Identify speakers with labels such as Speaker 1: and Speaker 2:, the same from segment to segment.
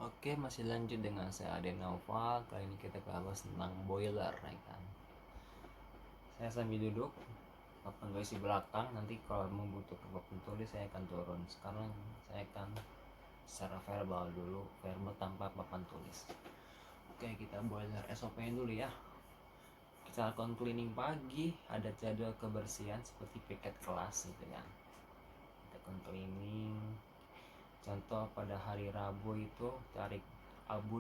Speaker 1: Oke, masih lanjut dengan saya Aden Naufal. Kali ini kita bahas tentang boiler, ya kan. Saya sambil duduk, papan tulis di belakang. Nanti kalau membutuhkan papan tulis saya akan turun. Sekarang saya akan secara verbal dulu, verbal tanpa papan tulis. Oke, kita boiler SOP-nya dulu ya. Kita lakukan cleaning pagi, ada jadwal kebersihan seperti piket kelas gitu kan. Kita lakukan cleaning. Contoh pada hari Rabu itu tarik abu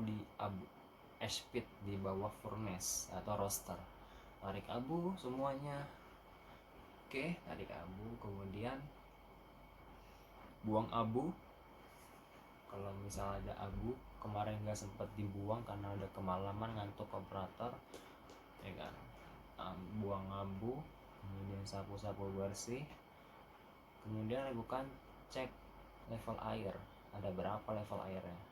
Speaker 1: ash pit di bawah furnace atau roaster. Tarik abu semuanya. Oke, tarik abu, kemudian buang abu. Kalau misalnya ada abu kemarin nggak sempat dibuang karena udah kemalaman ngantuk operator, ya kan. Buang abu, kemudian sapu-sapu bersih, kemudian lakukan cek level air, ada berapa level airnya.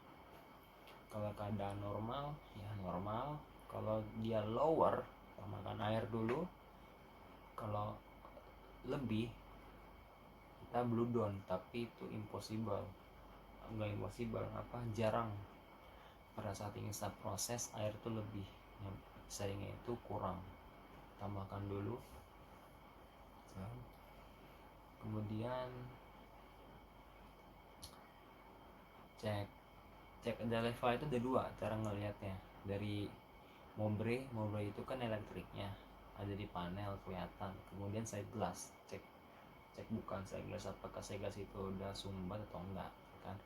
Speaker 1: Kalau keadaan normal ya normal, kalau dia lower tambahkan air dulu, kalau lebih kita blue down, tapi itu jarang. Pada saat ingin start proses air itu lebih, yang seringnya itu kurang, tambahkan dulu. Kemudian cek ada level itu ada dua cara ngelihatnya. Dari mobre itu kan elektriknya ada di panel kelihatan. Kemudian side glass, cek bukan side glass, apakah side glass itu udah sumbat atau enggak kan.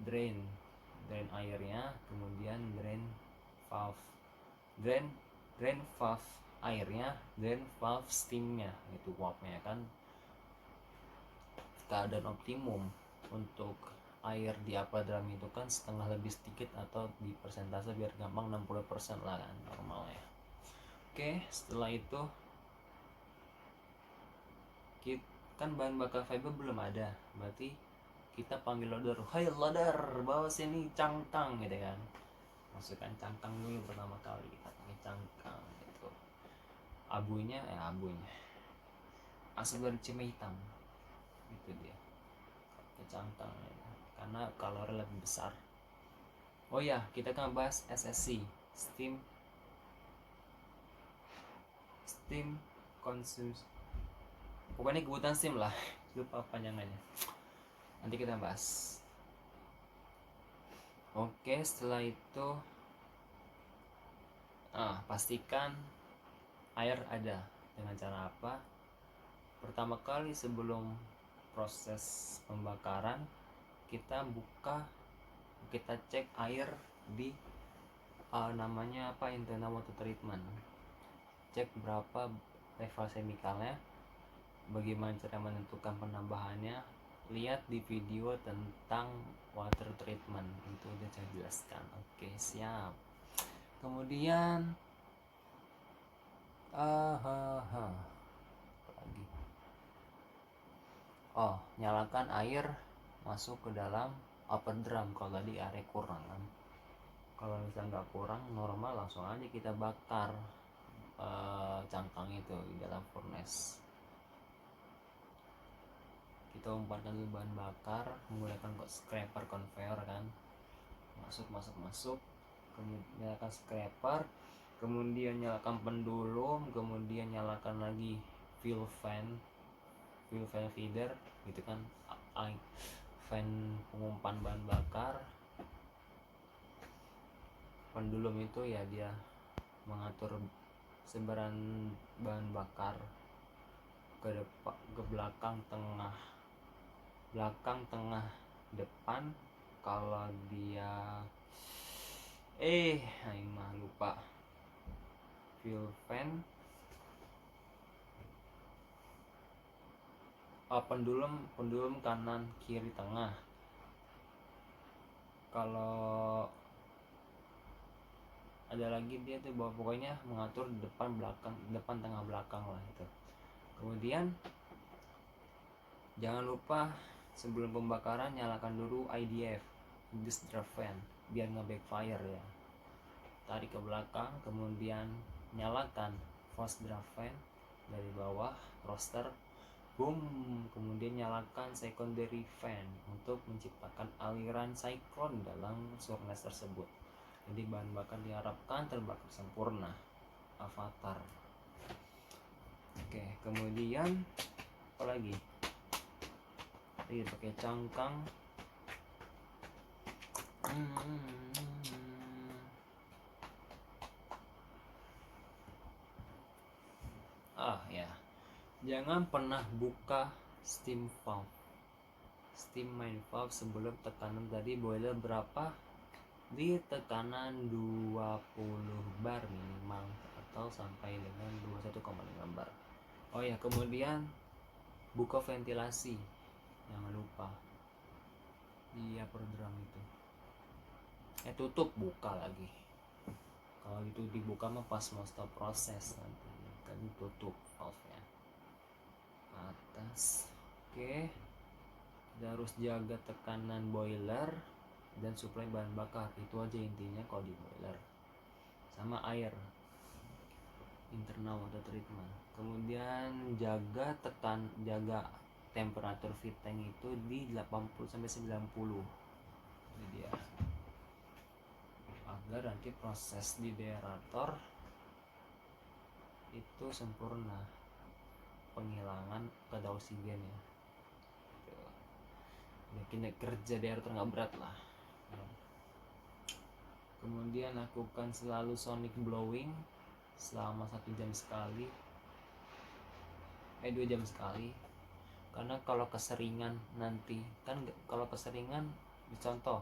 Speaker 1: Drain airnya, kemudian drain valve airnya, drain valve steamnya, itu uapnya kan. Keadaan optimum untuk air di upper drum itu kan setengah lebih sedikit, atau di persentase biar gampang 60% lah kan normalnya. Oke, setelah itu kan bahan bakar fiber belum ada, berarti kita panggil loader. Hai loader, bawa sini cangkang gitu kan. Masukkan cangkang dulu pertama kali, kita pakai cangkang gitu. Abunya asap dari cemeh hitam itu dia, pakai cangkang ya, karena kalori lebih besar. Oh ya, kita kan bahas SSC, steam consumes, pokoknya kebutuhan steam lah, lupa panjangannya, nanti kita bahas. Oke, setelah itu pastikan air ada. Dengan cara apa? Pertama kali sebelum proses pembakaran, kita cek air di namanya apa, internal water treatment. Cek berapa level chemicalnya, bagaimana cara menentukan penambahannya, lihat di video tentang water treatment, itu udah saya jelaskan. Oke, siap. Kemudian nyalakan air masuk ke dalam upper drum kalau tadi air kurang kan. Kalau misalnya nggak kurang, normal langsung aja kita bakar cangkang itu di dalam furnace. Kita umpankan dulu bahan bakar menggunakan scraper conveyor kan, masuk, kemudian nyalakan scraper, kemudian nyalakan pendulum, kemudian nyalakan lagi fuel fan feeder gitu kan, fan pengumpan bahan bakar. Pendulum itu ya dia mengatur sebaran bahan bakar ke depan, ke belakang, tengah, depan. Kalau dia lupa. Fuel fan, pendulum kanan, kiri, tengah. Kalau ada lagi dia tuh pokoknya mengatur depan, belakang, depan, tengah, belakang lah itu. Kemudian jangan lupa sebelum pembakaran nyalakan dulu IDF, Induced Draft Fan, biar nge-backfire ya. Tarik ke belakang, kemudian nyalakan Forced Draft Fan dari bawah roaster, boom, kemudian nyalakan secondary fan untuk menciptakan aliran siklon dalam furnace tersebut. Jadi bahan bakar diharapkan terbakar sempurna. Avatar. Oke, kemudian apa lagi? Tadi pakai cangkang. Ya, jangan pernah buka steam valve, steam main valve sebelum tekanan tadi boiler berapa, di tekanan 20 bar minimal atau sampai dengan 21,5 bar. Oh ya, kemudian buka ventilasi, jangan lupa di upper drum itu. Tutup, buka lagi. Kalau itu dibuka mah pas mau stop proses nanti, kan tutup valve-nya. Atas. Oke. Kita harus jaga tekanan boiler dan suplai bahan bakar. Itu aja intinya kalau di boiler. Sama air. Internal water treatment. Kemudian jaga temperatur feed tank itu di 80 sampai 90. Ini dia. Agar nanti proses di deaerator itu sempurna, penghilangan kadar oksigen ya. Bikin kerja deaerator nggak berat lah. Kemudian lakukan selalu sonic blowing selama 1 jam sekali, 2 jam sekali. Karena kalau keseringan nanti kan, kalau keseringan contoh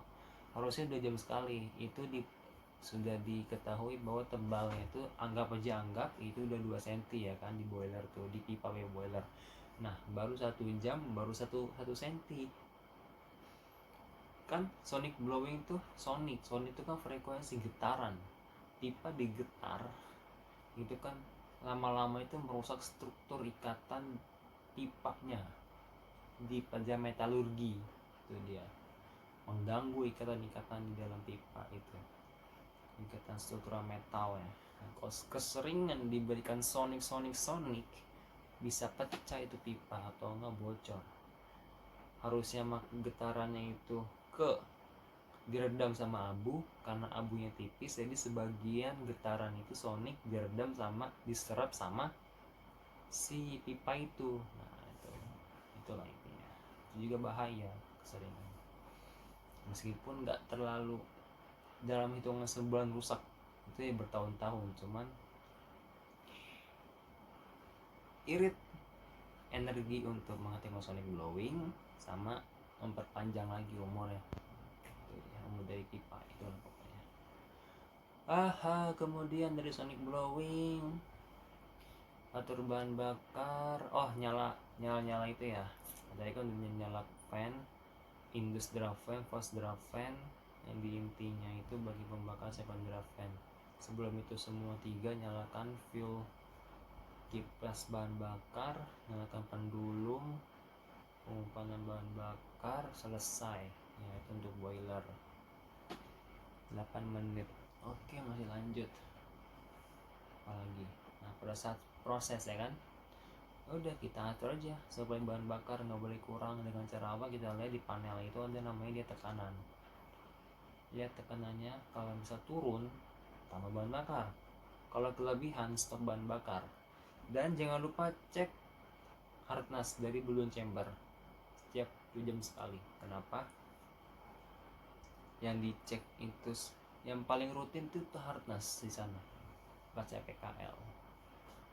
Speaker 1: harusnya 2 jam sekali, itu sudah diketahui bahwa tebalnya itu anggap itu udah 2 cm ya kan di boiler tuh, di pipa boiler. Nah baru 1 jam baru 1 cm kan. Sonic blowing tuh, sonic itu kan frekuensi getaran, pipa digetar itu kan lama-lama itu merusak struktur ikatan pipanya di pajak metalurgi. Itu dia, mengganggu ikatan-ikatan di dalam pipa itu, ikatan struktural metal ya. Kalau keseringan diberikan sonic bisa pecah itu pipa atau enggak bocor. Harusnya getarannya itu diredam sama abu, karena abunya tipis jadi sebagian getaran itu sonic diredam sama diserap sama si pipa itu. Nah itulah intinya. Itu juga bahaya keseringan, meskipun nggak terlalu dalam hitungan sebulan rusak, itu ya bertahun-tahun, cuman irit energi untuk mengaktifkan sonic blowing sama memperpanjang lagi umurnya, umur dari pipa itu lah pokoknya. Kemudian dari sonic blowing, atur bahan bakar. Nyala itu ya, tadi kan udah nyala fan, induced draft fan, forced draft fan, yang di intinya itu bagi pembakar second draft fan. Sebelum itu semua 3 nyalakan fuel, kipas bahan bakar, nyalakan pendulum, pengumpanan bahan bakar, selesai ya. Itu untuk boiler 8 menit. Oke, masih lanjut apalagi. Nah pada saat proses ya kan, udah kita atur aja supaya bahan bakar nggak boleh kurang. Dengan cara apa? Kita lihat di panel itu ada namanya dia tekanan. Lihat tekanannya, kalau bisa turun tambah bahan bakar, kalau kelebihan stop bahan bakar. Dan jangan lupa cek hardness dari balloon chamber setiap 2 jam sekali. Kenapa? Yang dicek itu yang paling rutin itu hardness di sana pas PKL.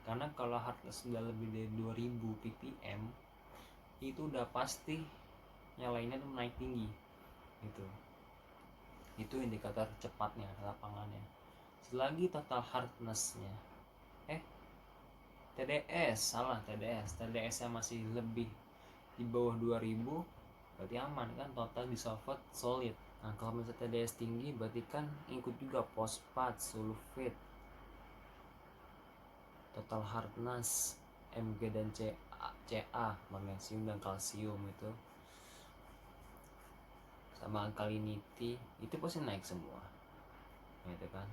Speaker 1: Karena kalau hardness sudah lebih dari 2000 ppm itu udah pasti nyalainnya tuh naik tinggi gitu. Itu indikator cepatnya lapangannya. Selagi total hardness-nya TDS-nya masih lebih di bawah 2000, berarti aman kan, total disolved solid. Nah kalau misalnya TDS tinggi berarti kan ikut juga fosfat, sulfit, total hardness, Mg dan Ca, magnesium dan kalsium itu, sama alkalinity itu pasti naik semua gitu kan.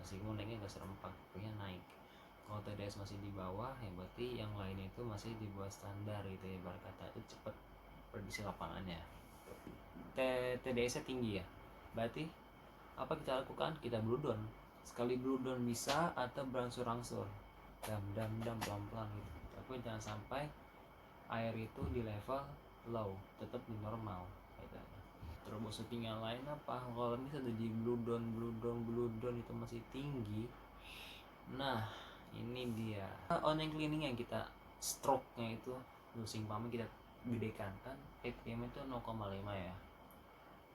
Speaker 1: Meskipun naiknya nggak serempak, pokoknya naik. Kalau TDS masih di bawah ya berarti yang lainnya itu masih di bawah standar gitu ya, ibarat kata itu cepet prediksi lapangannya. TDS nya tinggi ya, berarti apa kita lakukan? Kita blue down. Sekali blue down bisa, atau berangsur-angsur dam pelan-pelan gitu, tapi jangan sampai air itu di level low, tetap di normal gitu. Troubleshooting yang lain apa? Kalau misalnya di blue down itu masih tinggi, nah ini dia on cleaning yang kita stroke nya itu losing pump kita gedekan kan, ppm itu 0,5 ya,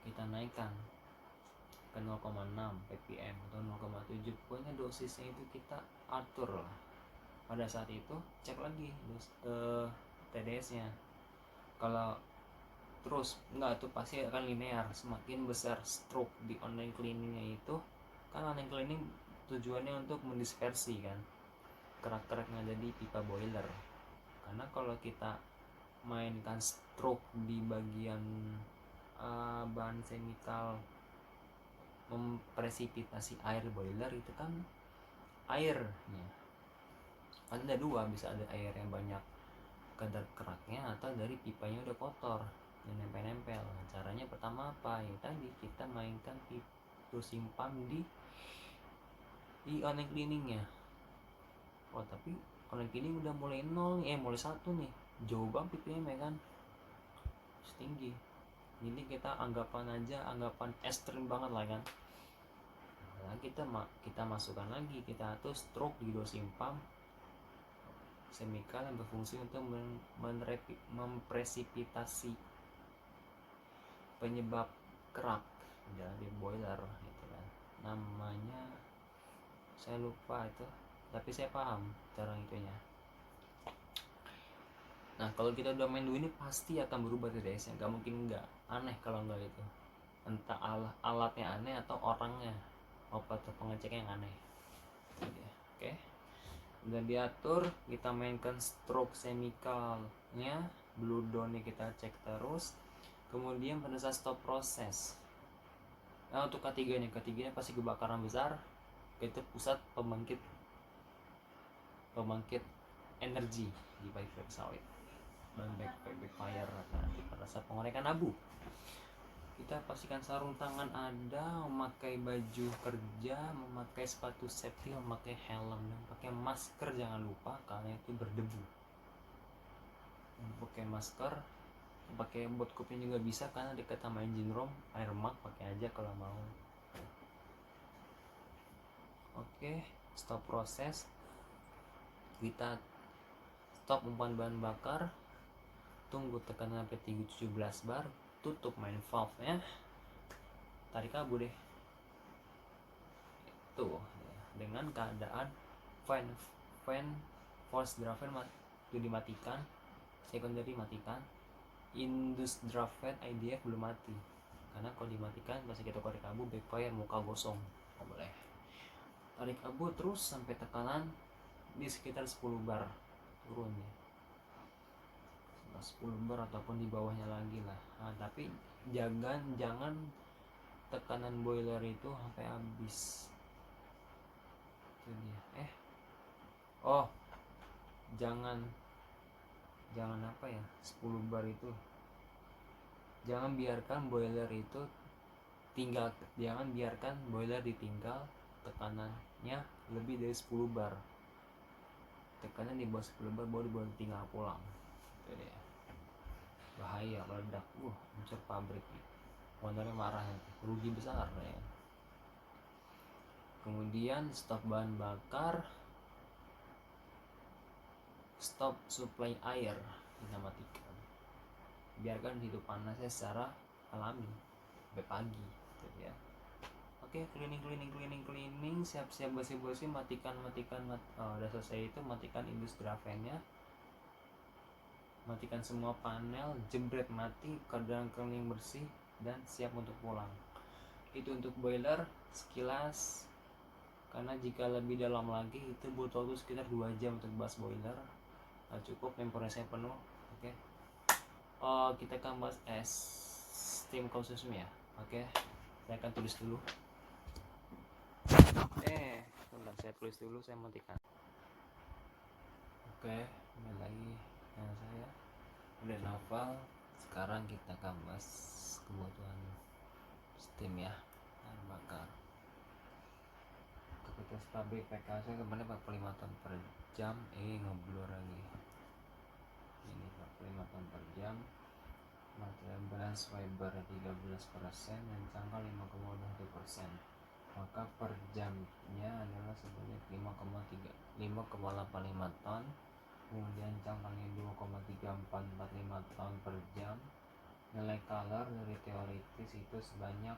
Speaker 1: kita naikkan ke 0,6 ppm atau 0,7, pokoknya dosisnya itu kita atur lah. Pada saat itu cek lagi TDS nya. Kalau terus enggak, tuh pasti akan linear, semakin besar stroke di online cleaningnya itu kan. Online cleaning tujuannya untuk mendispersi kan kerak-kerak yang ada di pipa boiler. Karena kalau kita mainkan stroke di bagian bahan chemical mempresipitasi air boiler itu kan, airnya kan ada dua, bisa ada air yang banyak kadar keraknya, atau dari pipanya udah kotor dan nempel-nempel. Caranya pertama apa ya, tadi kita mainkan pipa simpan di online cleaningnya. Oh tapi online cleaning udah mulai 0 mulai 1 nih, jauh banget ppm ya kan, tinggi. Jadi kita anggapan ekstrim banget lah kan. Nah, kita masukkan lagi, kita atur stroke di dosing pump chemical yang berfungsi untuk mempresipitasi penyebab kerak di boiler gitu kan. Namanya saya lupa itu, tapi saya paham cara itunya. Nah kalau kita udah main dulu ini pasti akan berubah TDS nya, nggak mungkin nggak. Aneh kalau nggak itu, entah alatnya aneh atau orangnya, operator pengeceknya yang aneh. Oke, udah diatur, kita mainkan stroke chemicalnya, blue down-nya kita cek terus. Kemudian pada saat stop proses, nah untuk ketiganya pasti kebakaran besar, itu pusat pembangkit energi di pipeline sawit dan backfire nanti pada saat pengorekan abu. Kita pastikan sarung tangan ada, memakai baju kerja, memakai sepatu safety, memakai helm, dan pakai masker jangan lupa karena itu berdebu. Pakai masker, pakai bot kuping juga bisa karena dekat sama engine room, air mak pakai aja kalau mau. Oke, stop proses, kita stop umpan bahan bakar, tunggu tekanan sampai 317 bar, tutup main valve nya, tarik abu deh tuh, dengan keadaan fan force draft fan itu dimatikan, secondary matikan, induced draft fan IDF belum mati, karena kalau dimatikan pasti kita korek abu backfire, muka gosong, nggak boleh. Tarik abu terus sampai tekanan di sekitar 10 bar turun ya, 10 bar ataupun di bawahnya lagi lah. Nah, tapi jangan tekanan boiler itu sampai habis. Itu dia. Jangan apa ya, 10 bar itu jangan biarkan boiler itu tinggal, jangan biarkan boiler ditinggal tekanannya lebih dari 10 bar. Tekanan di bawah 10 bar baru boleh tinggal pulang. Itu dia. Bahaya, meledak, hancur pabrik, ownernya marah, rugi besar ya. Kemudian stop bahan bakar, stop supply air, kita matikan, biarkan hidup panasnya secara alami sampai pagi gitu ya. Oke, cleaning, siap-siap bersih-bersih, matikan udah selesai itu matikan industri fan-nya, matikan semua panel, jebret mati, keadaan cleaning bersih dan siap untuk pulang. Itu untuk boiler sekilas, karena jika lebih dalam lagi itu butuh waktu sekitar 2 jam untuk bahas boiler. Nah, cukup, memorinya saya penuh. Oke. Kita akan bahas steam consumption ya. Oke, saya akan tulis dulu. Bentar, saya tulis dulu, saya matikan. Oke, kembali lagi dengan saya udah Novel. Sekarang kita bahas kebutuhan steam ya, bahan bakar. Kapasitas pabrik PKS kemarin 45 ton per jam. Ngeblur lagi. Ini 45 ton per jam. Material balance fiber 13% dan cangkang 5,1%. Maka per jamnya adalah sebanyak 5,85 ton. Kemudian cangkangnya 2,3445 ton per jam. Nilai color dari teoritis itu sebanyak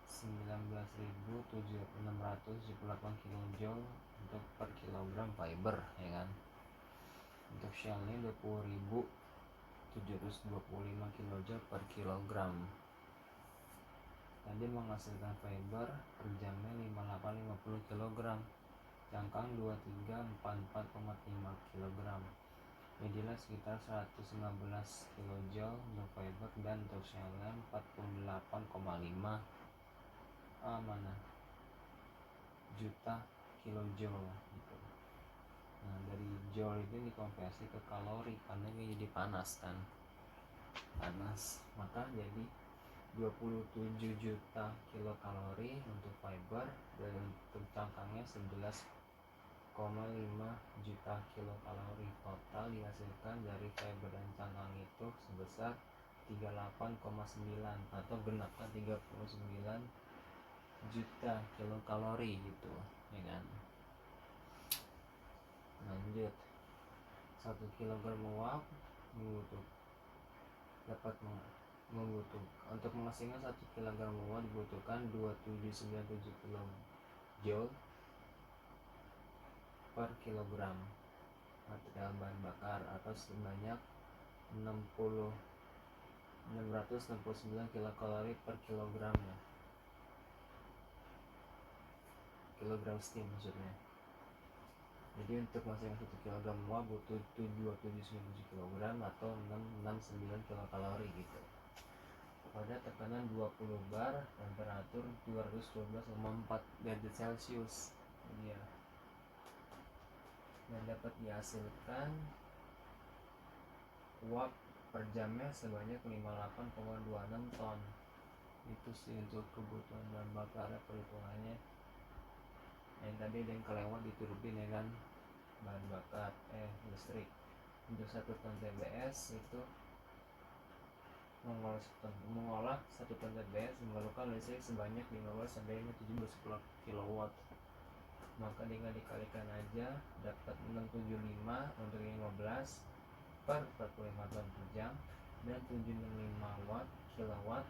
Speaker 1: 19.678 kJ untuk per kilogram fiber, ya kan. Untuk shellnya 20.725 kJ per kilogram. Tadi menghasilkan fiber per jamnya 5850 kg, cangkang 2344,5 kg. Jadilah sekitar 115 kJ untuk fiber dan untuk shellnya 48,5 juta kilojoule gitu. Nah, dari joule itu dikonversi ke kalori karena ini jadi panas kan. Maka jadi 27 juta kilokalori untuk fiber dan untuk cangkangnya 11,5 juta kilokalori. Total dihasilkan dari fiber dan cangkang itu sebesar 38,9 atau genapkan 39 juta kilokalori gitu, ya kan. Lanjut, 1 kg uap untuk menghasilkan 1 kg uap dibutuhkan 2797 kJ per kilogram material bahan bakar atau sebanyak 669 kilokalori per kilogram ya. Kilogram steam maksudnya. Jadi untuk menghasilkan 1 kg uap butuh 2797 kg atau 669 kilokalori gitu. Pada tekanan 20 bar, temperatur 212,4 derajat Celcius ya. Dan dapat dihasilkan uap per jamnya sebanyak 58,26 ton. Itu sih untuk kebutuhan bahan bakar perhitungannya. Yang tadi ada yang kelewat di turbin ya kan, bahan bakar listrik. Untuk 1 ton TBS itu mengolah 1 ton TBS memerlukan listrik sebanyak 15 sampai 17 kW. Maka tinggal dikalikan aja, dapat 675 untuk 15 per 45 ton per jam dan 765 watt kilowatt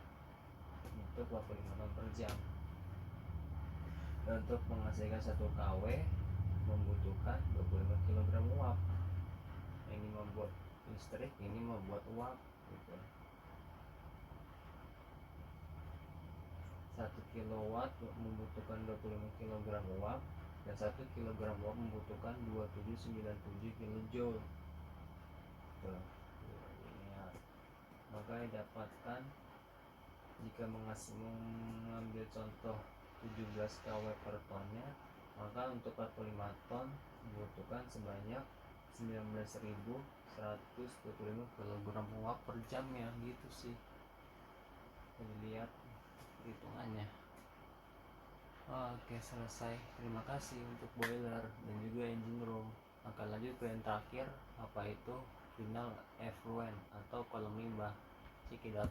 Speaker 1: untuk 45 ton per jam. Dan untuk menghasilkan 1 kW membutuhkan 25 kg uap. Ini membuat listrik, ini membuat uap gitu. 1 kilowatt membutuhkan 25 kg uap dan 1 kg uap membutuhkan 2797 kJ. Maka didapatkan jika mengambil contoh 17 kW per tonnya, maka untuk 45 ton dibutuhkan sebanyak 19.125 kg uap per jamnya gitu sih. Jadi lihat hitungannya. Oke, selesai. Terima kasih untuk boiler dan juga engine room. Akan lanjut ke yang terakhir, apa itu final effluent atau kolom limbah. Cekidot.